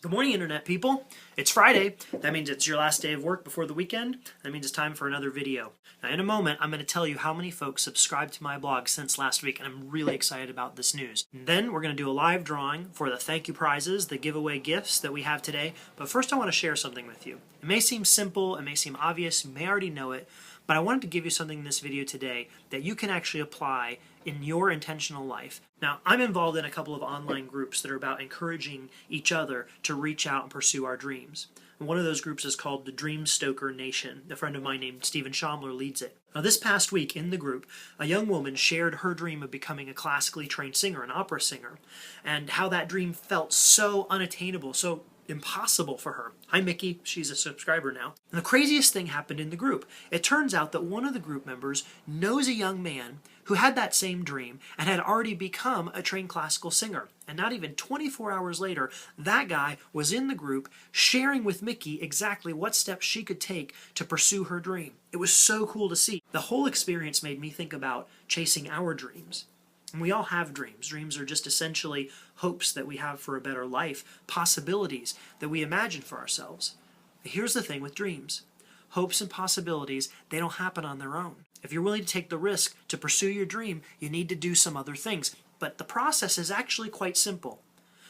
Good morning, Internet people. It's Friday. That means it's your last day of work before the weekend. That means it's time for another video. Now, in a moment, I'm going to tell you how many folks subscribed to my blog since last week, and I'm really excited about this news. And then we're going to do a live drawing for the thank you prizes, the giveaway gifts that we have today. But first, I want to share something with you. It may seem simple, it may seem obvious, you may already know it, but I wanted to give you something in this video today that you can actually apply in your intentional life. Now, I'm involved in a couple of online groups that are about encouraging each other to reach out and pursue our dreams. And one of those groups is called the Dream Stoker Nation. A friend of mine named Stephen Schomler leads it. Now, this past week in the group, a young woman shared her dream of becoming a classically trained singer, an opera singer, and how that dream felt so unattainable, so impossible for her. Hi, Mickey. She's a subscriber now. And the craziest thing happened in the group. It turns out that one of the group members knows a young man who had that same dream and had already become a trained classical singer. And not even 24 hours later, that guy was in the group sharing with Mickey exactly what steps she could take to pursue her dream. It was so cool to see. The whole experience made me think about chasing our dreams. And we all have dreams. Dreams are just essentially hopes that we have for a better life, possibilities that we imagine for ourselves. But here's the thing with dreams. Hopes and possibilities, they don't happen on their own. If you're willing to take the risk to pursue your dream, you need to do some other things. But the process is actually quite simple.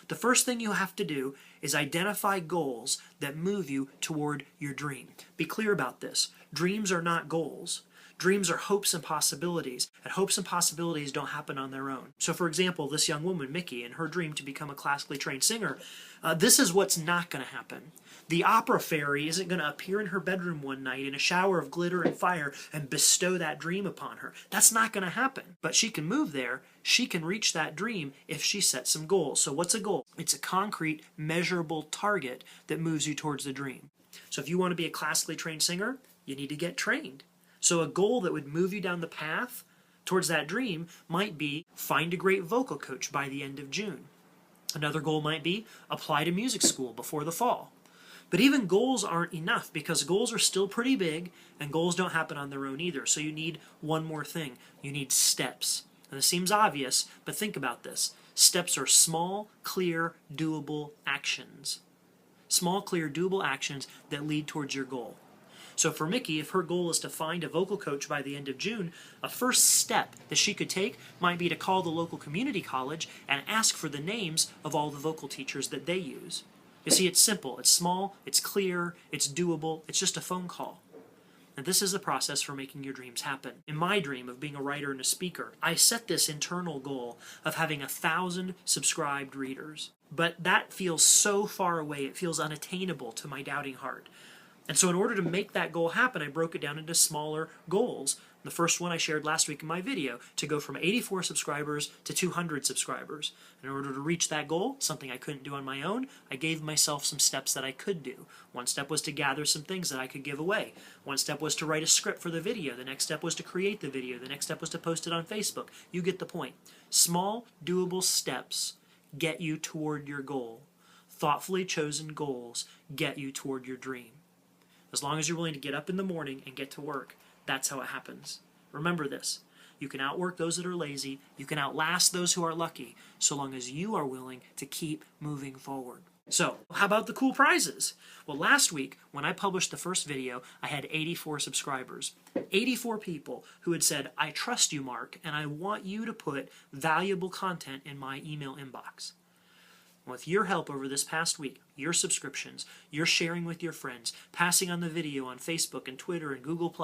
The first thing you have to do is identify goals that move you toward your dream. Be clear about this. Dreams are not goals. Dreams are hopes and possibilities, and hopes and possibilities don't happen on their own. So for example, this young woman, Mickey, and her dream to become a classically trained singer, this is what's not going to happen. The opera fairy isn't going to appear in her bedroom one night in a shower of glitter and fire and bestow that dream upon her. That's not going to happen. But she can move there. She can reach that dream if she sets some goals. So what's a goal? It's a concrete, measurable target that moves you towards the dream. So if you want to be a classically trained singer, you need to get trained. So a goal that would move you down the path towards that dream might be find a great vocal coach by the end of June. Another goal might be apply to music school before the fall. But even goals aren't enough because goals are still pretty big and goals don't happen on their own either. So you need one more thing. You need steps. And this seems obvious, but think about this. Steps are small, clear, doable actions. Small, clear, doable actions that lead towards your goal. So for Mickey, if her goal is to find a vocal coach by the end of June, a first step that she could take might be to call the local community college and ask for the names of all the vocal teachers that they use. You see, it's simple, it's small, it's clear, it's doable, it's just a phone call. And this is the process for making your dreams happen. In my dream of being a writer and a speaker, I set this internal goal of having 1,000 subscribed readers. But that feels so far away, it feels unattainable to my doubting heart. And so in order to make that goal happen, I broke it down into smaller goals. The first one I shared last week in my video, to go from 84 subscribers to 200 subscribers. In order to reach that goal, something I couldn't do on my own, I gave myself some steps that I could do. One step was to gather some things that I could give away. One step was to write a script for the video. The next step was to create the video. The next step was to post it on Facebook. You get the point. Small, doable steps get you toward your goal. Thoughtfully chosen goals get you toward your dream. As long as you're willing to get up in the morning and get to work, that's how it happens. Remember this. You can outwork those that are lazy. You can outlast those who are lucky, so long as you are willing to keep moving forward. So, how about the cool prizes? Well, last week, when I published the first video, I had 84 subscribers. 84 people who had said, I trust you, Mark, and I want you to put valuable content in my email inbox. With your help over this past week, your subscriptions, your sharing with your friends, passing on the video on Facebook and Twitter and Google+,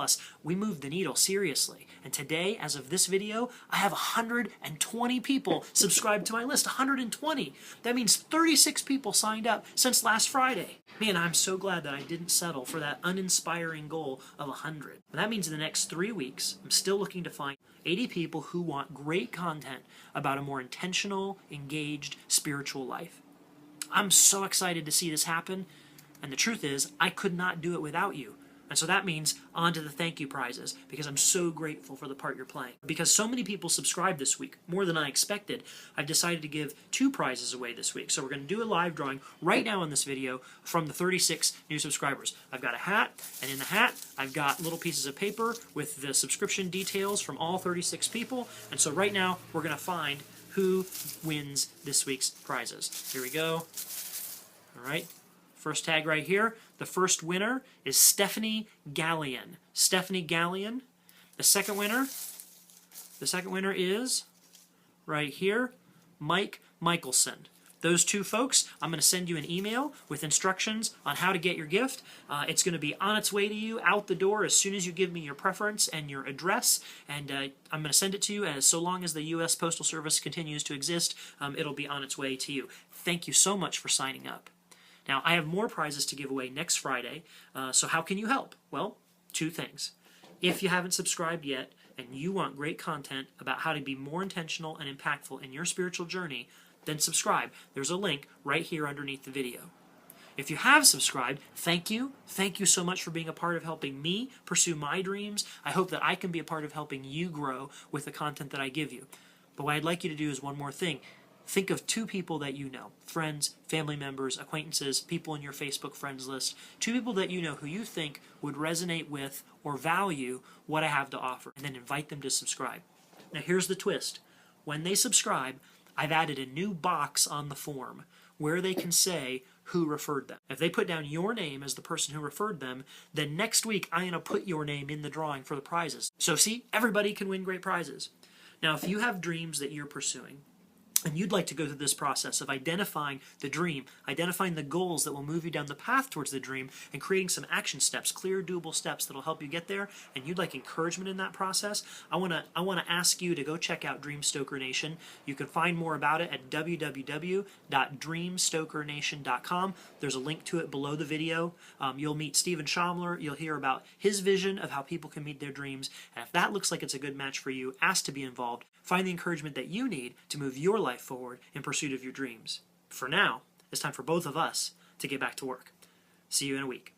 we moved the needle seriously. And today, as of this video, I have 120 people subscribed to my list. 120! That means 36 people signed up since last Friday. Man, I'm so glad that I didn't settle for that uninspiring goal of 100. And that means in the next 3 weeks, I'm still looking to find 80 people who want great content about a more intentional, engaged, spiritual life. I'm so excited to see this happen, and the truth is, I could not do it without you. And so that means on to the thank you prizes, because I'm so grateful for the part you're playing. Because so many people subscribed this week, more than I expected, I've decided to give 2 prizes away this week. So we're going to do a live drawing right now in this video from the 36 new subscribers. I've got a hat, and in the hat, I've got little pieces of paper with the subscription details from all 36 people. And so right now, we're going to find who wins this week's prizes. Here we go. All right, first tag right here. The first winner is Stephanie Gallion. Stephanie Gallion. The second winner is right here, Mike Michelson. Those two folks, I'm going to send you an email with instructions on how to get your gift. It's going to be on its way to you out the door as soon as you give me your preference and your address, and I'm going to send it to you. As so long as the U.S. Postal Service continues to exist, it'll be on its way to you. Thank you so much for signing up. Now, I have more prizes to give away next Friday, so how can you help? Well, two things. If you haven't subscribed yet and you want great content about how to be more intentional and impactful in your spiritual journey, then subscribe. There's a link right here underneath the video. If you have subscribed, thank you. Thank you so much for being a part of helping me pursue my dreams. I hope that I can be a part of helping you grow with the content that I give you. But what I'd like you to do is one more thing. Think of two people that you know, friends, family members, acquaintances, people in your Facebook friends list, two people that you know who you think would resonate with or value what I have to offer, and then invite them to subscribe. Now here's the twist. When they subscribe, I've added a new box on the form where they can say who referred them. If they put down your name as the person who referred them, then next week I'm going to put your name in the drawing for the prizes. So see, everybody can win great prizes. Now if you have dreams that you're pursuing, and you'd like to go through this process of identifying the dream, identifying the goals that will move you down the path towards the dream, and creating some action steps, clear, doable steps that will help you get there, and you'd like encouragement in that process, I want to ask you to go check out Dream Stoker Nation. You can find more about it at www.dreamstokernation.com. There's a link to it below the video. You'll meet Stephen Schomler. You'll hear about his vision of how people can meet their dreams, and if that looks like it's a good match for you, ask to be involved. Find the encouragement that you need to move your life forward in pursuit of your dreams. For now, it's time for both of us to get back to work. See you in a week.